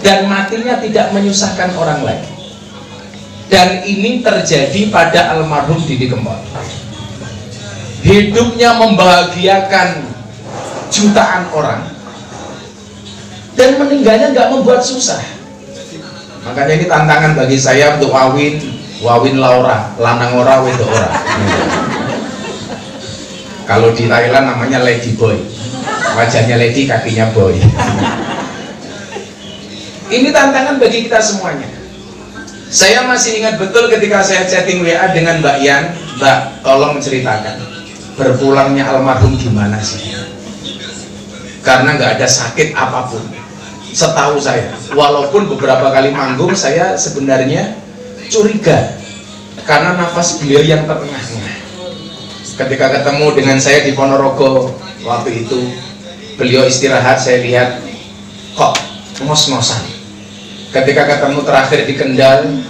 dan matinya tidak menyusahkan orang lain. Dan ini terjadi pada almarhum Didi Kempot. Hidupnya membahagiakan jutaan orang dan meninggalnya nggak membuat susah. Makanya ini tantangan bagi saya untuk Wawin Laura, lanang ora wedok ora. Kalau di Thailand namanya Lady Boy, wajahnya lady, kakinya boy. Ini tantangan bagi kita semuanya. Saya masih ingat betul ketika saya chatting WA dengan Mbak Yan, Mbak, tolong ceritakan berpulangnya almarhum gimana sih? Karena nggak ada sakit apapun, setahu saya. Walaupun beberapa kali manggung saya sebenarnya curiga karena nafas beliau yang terengah-engah. Ketika ketemu dengan saya di Ponorogo waktu itu, beliau istirahat, saya lihat kok ngos-ngosan. Ketika ketemu terakhir di Kendal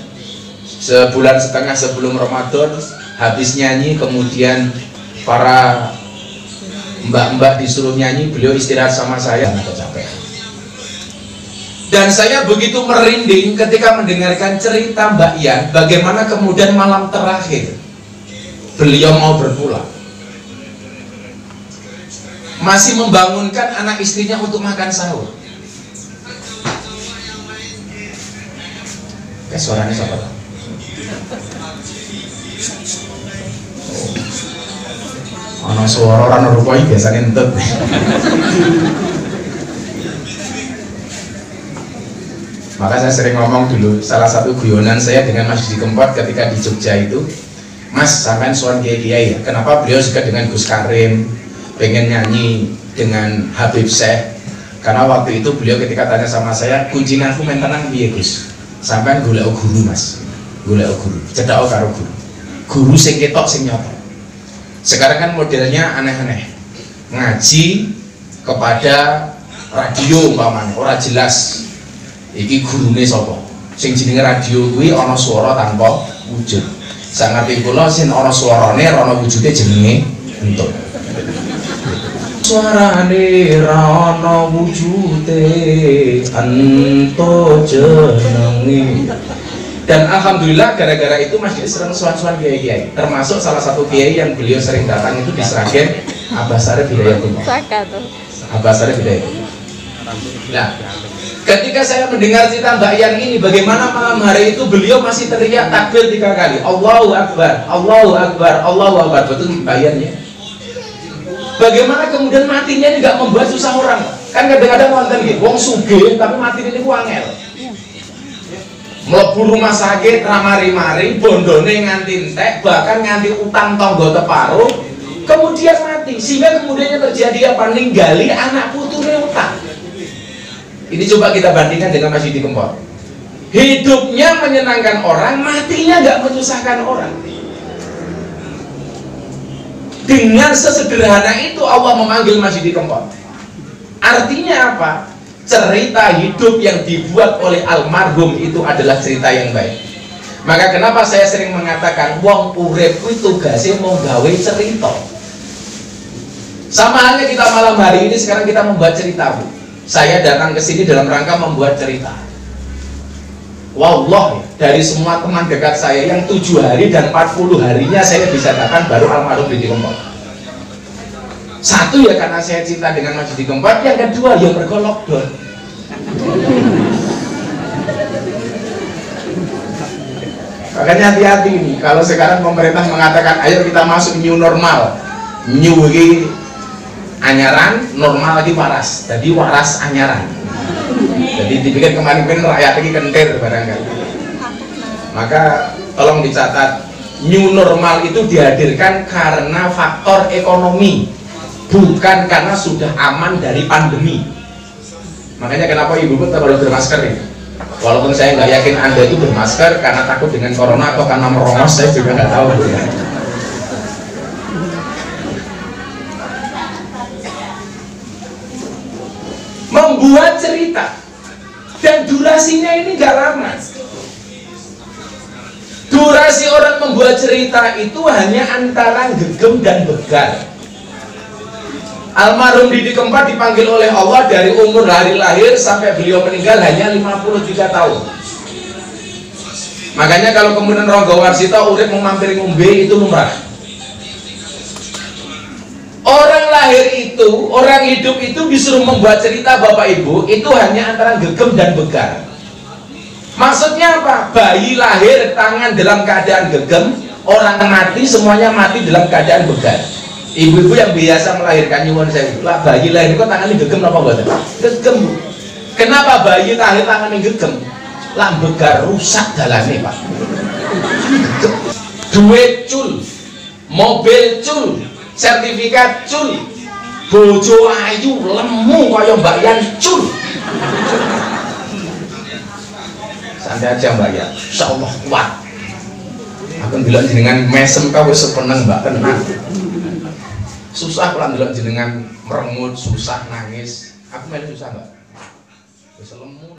sebulan setengah sebelum Ramadan, habis nyanyi, kemudian para mbak-mbak disuruh nyanyi, beliau istirahat sama saya, kecapean. Dan saya begitu merinding ketika mendengarkan cerita Mbak Yan, bagaimana kemudian malam terakhir beliau mau berpulang, masih membangunkan anak istrinya untuk makan sahur. Kayak suaranya siapa? Ono suara orang rupanya biasanya entep. Maka saya sering ngomong dulu, salah satu guyonan saya dengan Mas Didi Kempot ketika di Jogja itu, Mas, sampean soal kiai-kiai ya, kenapa beliau suka dengan Gus Karim, pengen nyanyi dengan Habib Syekh? Karena waktu itu beliau ketika tanya sama saya, kuncinya aku main tenang piye Gus? Sampean golek guru Mas, golek guru, cedak karo guru, guru sing ketok sing nyoto. Sekarang kan modelnya aneh-aneh, ngaji kepada radio umpamanya, ora jelas iki gurune sapa. Sing jenenge radio kuwi ana swara tanpa wujud. Sak ngerti kula sing ana swarane ana wujude jenenge entuk. Suarane ra ana wujude entuk jenenge. Dan alhamdulillah gara-gara itu Mas Didi sering sowan-sowan kiai-kiai. Termasuk salah satu kiai yang beliau sering datang itu di Sragen, Abah Sarif Hidayatullah. Abah Sarif Hidayatullah. Nah, ketika saya mendengar cerita Mbak Yan ini, bagaimana malam hari itu beliau masih teriak takbir 3 kali, Allahu Akbar, Allahu Akbar, Allahu Akbar. Betul Mbak Yan ya? Bagaimana kemudian matinya ini nggak membuat susah orang? Kan kadang-kadang nonton gitu, wong sugih tapi mati ini ku angel. Mlebu rumah sakit ramari-mari, bondone nganti entek, bahkan nganti utang tonggo teparuh, kemudian mati. Sehingga kemudiannya terjadi apa? Ninggali anak putune utang. Ini coba kita bandingkan dengan Mas Didi Kempot. Hidupnya menyenangkan orang, matinya nggak menyusahkan orang. Dengan sesederhana itu Allah memanggil Mas Didi Kempot. Artinya apa? Cerita hidup yang dibuat oleh almarhum itu adalah cerita yang baik. Maka kenapa saya sering mengatakan wong urip kuwi tugasnya mau gawe cerita. Sama halnya kita malam hari ini sekarang kita membuat cerita, Bu. Saya datang ke sini dalam rangka membuat cerita. Wallah, dari semua teman dekat saya yang 7 hari dan 40 harinya saya bisa datang baru almarhum Didi Kempot. Satu ya karena saya cinta dengan Mas Didi Kempot, yang kedua ya mergo lockdown. Makanya hati-hati nih, kalau sekarang pemerintah mengatakan ayo kita masuk new normal, new ini anyaran, normal lagi waras, jadi waras anyaran. Jadi dipikir kemarin rakyat lagi kentir barangkali. Maka tolong dicatat, new normal itu dihadirkan karena faktor ekonomi, bukan karena sudah aman dari pandemi. Makanya kenapa ibu pun harus bermasker ini. Walaupun saya nggak yakin Anda itu bermasker karena takut dengan corona atau karena merongos, saya juga nggak tahu. Membuat cerita dan durasinya ini nggak lama. Durasi orang membuat cerita itu hanya antara gegem dan begal. Almarhum Didi Kempot dipanggil oleh Allah dari umur hari lahir sampai beliau meninggal hanya 53 tahun. Makanya kalau kemudian Ronggo Warsito urip mau mampir ngombe itu lumrah. Orang lahir itu, orang hidup itu disuruh membuat cerita Bapak Ibu itu hanya antara gegem dan begar. Maksudnya apa? Bayi lahir tangan dalam keadaan gegem, orang mati semuanya mati dalam keadaan begar. Ibu-ibu yang biasa melahirkan nyuwun sewu, lah bayi lahir kok tangannya gegem apa enggak? Gegem, Bu. Kenapa bayi lahir tangannya gegem? Lah begar rusak dalane, Pak. Duit cul, mobil cul, sertifikat cul, bojo ayu lemu kaya Mbak Yan cul. Santai aja Mbak Yan, insyaallah kuat. Aku bilang jenengan mesem kau wis seneng Mbak tenang. Susah kalau bilang jenengan merengut, susah nangis. Aku main susah Mbak. Wis lemu.